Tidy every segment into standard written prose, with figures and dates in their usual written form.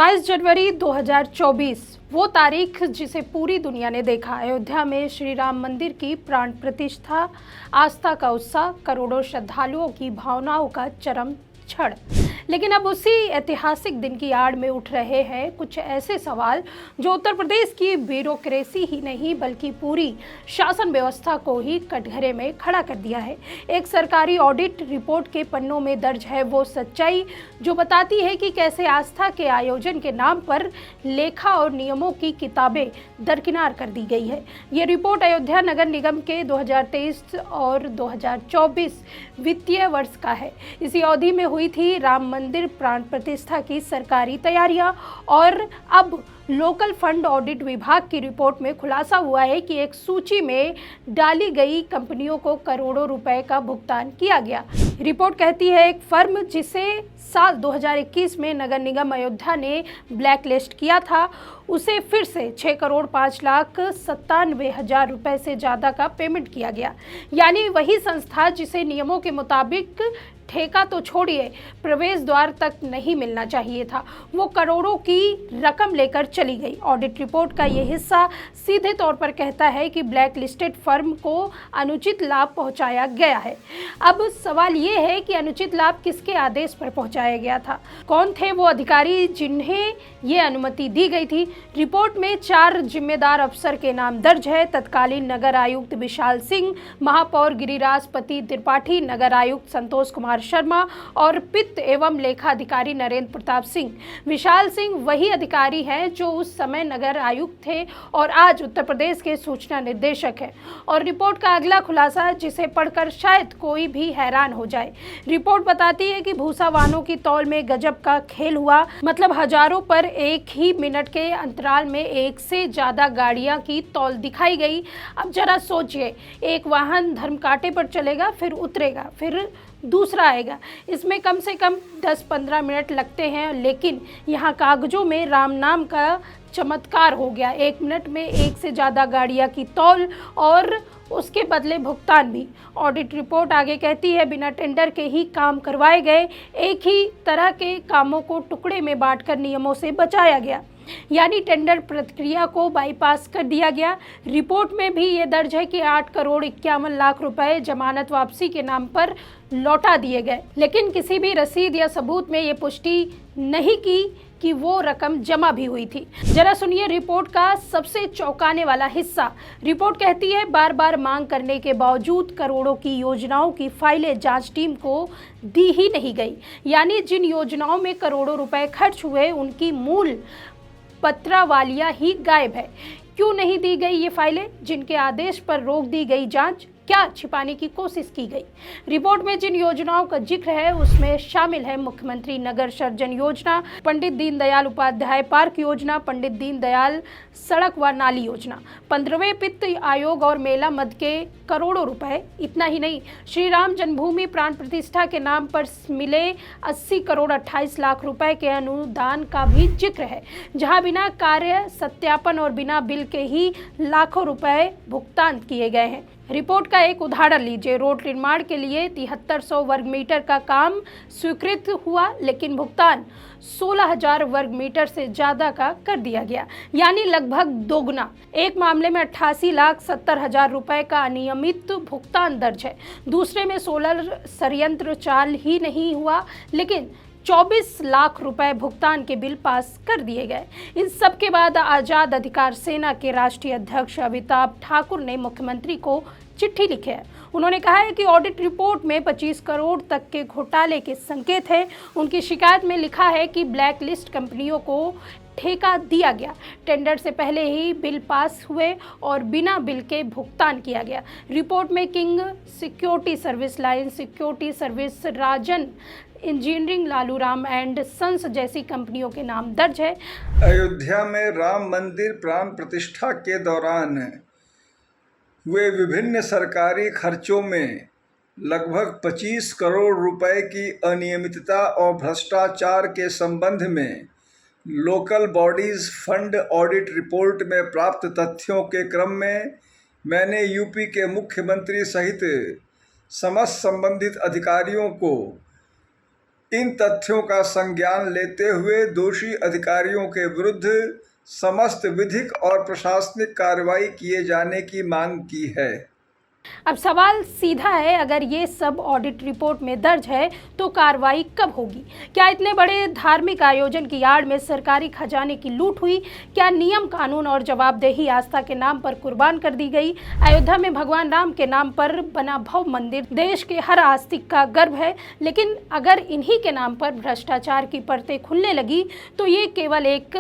22 जनवरी 2024 वो तारीख जिसे पूरी दुनिया ने देखा। अयोध्या में श्री राम मंदिर की प्राण प्रतिष्ठा, आस्था का उत्साह, करोड़ों श्रद्धालुओं की भावनाओं का चरम क्षण। लेकिन अब उसी ऐतिहासिक दिन की आड़ में उठ रहे हैं कुछ ऐसे सवाल जो उत्तर प्रदेश की ब्यूरोक्रेसी ही नहीं बल्कि पूरी शासन व्यवस्था को ही कटघरे में खड़ा कर दिया है। एक सरकारी ऑडिट रिपोर्ट के पन्नों में दर्ज है वो सच्चाई जो बताती है कि कैसे आस्था के आयोजन के नाम पर लेखा और नियमों की किताबें दरकिनार कर दी गई है। ये रिपोर्ट अयोध्या नगर निगम के 2023 और 2024 वित्तीय वर्ष का है। इसी अवधि में हुई थी राम मंदिर प्राण प्रतिष्ठा की सरकारी तैयारियां और अब लोकल फंड ऑडिट विभाग की रिपोर्ट में खुलासा हुआ है कि एक सूची में डाली गई कंपनियों को करोड़ों रुपए का भुगतान किया गया। रिपोर्ट कहती है एक फर्म जिसे साल 2021 में नगर निगम अयोध्या ने ब्लैक लिस्ट किया था, उसे फिर से 6,05,97,000 रुपए से ज़्यादा का पेमेंट किया गया। यानी वही संस्था जिसे नियमों के मुताबिक ठेका तो छोड़िए प्रवेश द्वार तक नहीं मिलना चाहिए था, वो करोड़ों की रकम लेकर चली गई। ऑडिट रिपोर्ट का ये हिस्सा सीधे तौर पर कहता है कि ब्लैक लिस्टेड फर्म को अनुचित लाभ पहुंचाया गया है। अब सवाल ये है कि अनुचित लाभ किसके आदेश पर पहुंचाया गया था, कौन थे वो अधिकारी जिन्हें ये अनुमति दी गई थी। रिपोर्ट में 4 जिम्मेदार अफसर के नाम दर्ज है। तत्कालीन नगर आयुक्त विशाल सिंह, महापौर गिरिराजपति त्रिपाठी, नगर आयुक्त संतोष कुमार शर्मा और वित्त एवं लेखा अधिकारी नरेंद्र प्रताप सिंह। विशाल सिंह वही अधिकारी हैं जो उस समय नगर आयुक्त थे और आज उत्तर प्रदेश के सूचना निर्देशक हैं। और रिपोर्ट का अगला खुलासा जिसे पढ़कर शायद कोई भी हैरान हो जाए। रिपोर्ट बताती है कि भूसा वाहनों की तौल में गजब का खेल हुआ। मतलब हजारों पर एक ही मिनट के अंतराल में एक से ज्यादा गाड़ियां की तौल दिखाई गई। अब जरा सोचिए, एक वाहन धर्मकांटे पर चलेगा, फिर उतरेगा, फिर दूसरा आएगा। इसमें कम से कम 10-15 मिनट लगते हैं, लेकिन यहाँ कागजों में राम नाम का चमत्कार हो गया। 1 मिनट में एक से ज़्यादा गाड़ियाँ की तौल और उसके बदले भुगतान भी। ऑडिट रिपोर्ट आगे कहती है बिना टेंडर के ही काम करवाए गए, एक ही तरह के कामों को टुकड़े में बांटकर नियमों से बचाया गया, यानी टेंडर प्रक्रिया को बाईपास कर दिया गया। रिपोर्ट में भी ये दर्ज है कि 8,51,00,000 रुपए जमानत वापसी के नाम पर लौटा दिए गए, लेकिन किसी भी रसीद या सबूत में ये पुष्टि नहीं की कि वो रकम जमा भी हुई थी। जरा सुनिए रिपोर्ट का सबसे चौंकाने वाला हिस्सा। रिपोर्ट कहती है बार बार मांग करने के बावजूद करोड़ों की योजनाओं की फाइलें जांच टीम को दी ही नहीं गई। यानी जिन योजनाओं में करोड़ों रुपए खर्च हुए उनकी मूल पत्रावालियाँ ही गायब है। क्यों नहीं दी गई ये फाइलें, जिनके आदेश पर रोक दी गई जांच? क्या छिपाने की कोशिश की गई? रिपोर्ट में जिन योजनाओं का जिक्र है उसमें शामिल है मुख्यमंत्री नगर सृजन योजना, पंडित दीनदयाल उपाध्याय पार्क योजना, पंडित दीनदयाल सड़क व नाली योजना, 15वें वित्त आयोग और मेला मद के करोड़ों रुपए। इतना ही नहीं, श्री राम जन्मभूमि प्राण प्रतिष्ठा के नाम पर मिले 80 करोड़ 28 लाख रुपए के अनुदान का भी जिक्र है, जहां बिना कार्य सत्यापन और बिना बिल के ही लाखों रुपए भुगतान किए गए हैं। रिपोर्ट का एक उदाहरण लीजिए। रोड निर्माण के लिए 7300 वर्ग मीटर का काम स्वीकृत हुआ, लेकिन भुगतान 16,000 वर्ग मीटर से ज़्यादा का कर दिया गया, यानी लगभग दोगुना। एक मामले में 88,70,000 रुपए का अनियमित भुगतान दर्ज है। दूसरे में सोलर संयंत्र चाल ही नहीं हुआ, लेकिन 24 लाख रुपए भुगतान के बिल पास कर दिए गए। इन सब के बाद आज़ाद अधिकार सेना के राष्ट्रीय अध्यक्ष अमिताभ ठाकुर ने मुख्यमंत्री को चिट्ठी लिखी है। उन्होंने कहा है कि ऑडिट रिपोर्ट में 25 करोड़ तक के घोटाले के संकेत हैं। उनकी शिकायत में लिखा है कि ब्लैक लिस्ट कंपनियों को ठेका दिया गया, टेंडर से पहले ही बिल पास हुए और बिना बिल के भुगतान किया गया। रिपोर्ट में King Security Service, Line Security Service, Rajan Engineering, Lalu Ram and Sons जैसी कंपनियों के नाम दर्ज है। अयोध्या में राम मंदिर प्राण प्रतिष्ठा के दौरान हुए विभिन्न सरकारी खर्चों में लगभग 25 करोड़ रुपए की अनियमितता और भ्रष्टाचार के संबंध में local bodies fund audit report में प्राप्त तथ्यों के क्रम में मैंने यूपी के मुख्यमंत्री सहित समस्त संबंधित अधिकारियों को इन तथ्यों का संज्ञान लेते हुए दोषी अधिकारियों के विरुद्ध समस्त विधिक और प्रशासनिक कार्रवाई किए जाने की मांग की है। अब सवाल सीधा है, अगर ये सब ऑडिट रिपोर्ट में दर्ज है तो कार्रवाई कब होगी? क्या इतने बड़े धार्मिक आयोजन की आड़ में सरकारी खजाने की लूट हुई? क्या नियम कानून और जवाबदेही आस्था के नाम पर कुर्बान कर दी गई? अयोध्या में भगवान राम के नाम पर बना भव्य मंदिर देश के हर आस्तिक का गर्व है, लेकिन अगर इन्हीं के नाम पर भ्रष्टाचार की परतें खुलने लगी तो ये केवल एक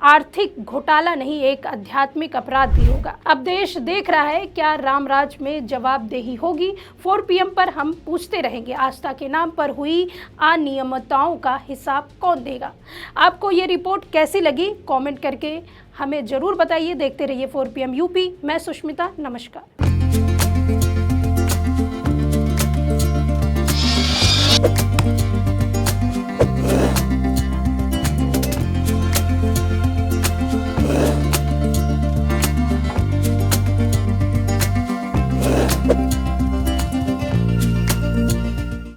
आर्थिक घोटाला नहीं, एक आध्यात्मिक अपराध भी होगा। अब देश देख रहा है, क्या रामराज में जवाबदेही होगी? 4 PM पर हम पूछते रहेंगे, आस्था के नाम पर हुई अनियमितताओं का हिसाब कौन देगा? आपको ये रिपोर्ट कैसी लगी? कमेंट करके हमें ज़रूर बताइए। देखते रहिए 4 PM यूपी। मैं सुष्मिता, नमस्कार।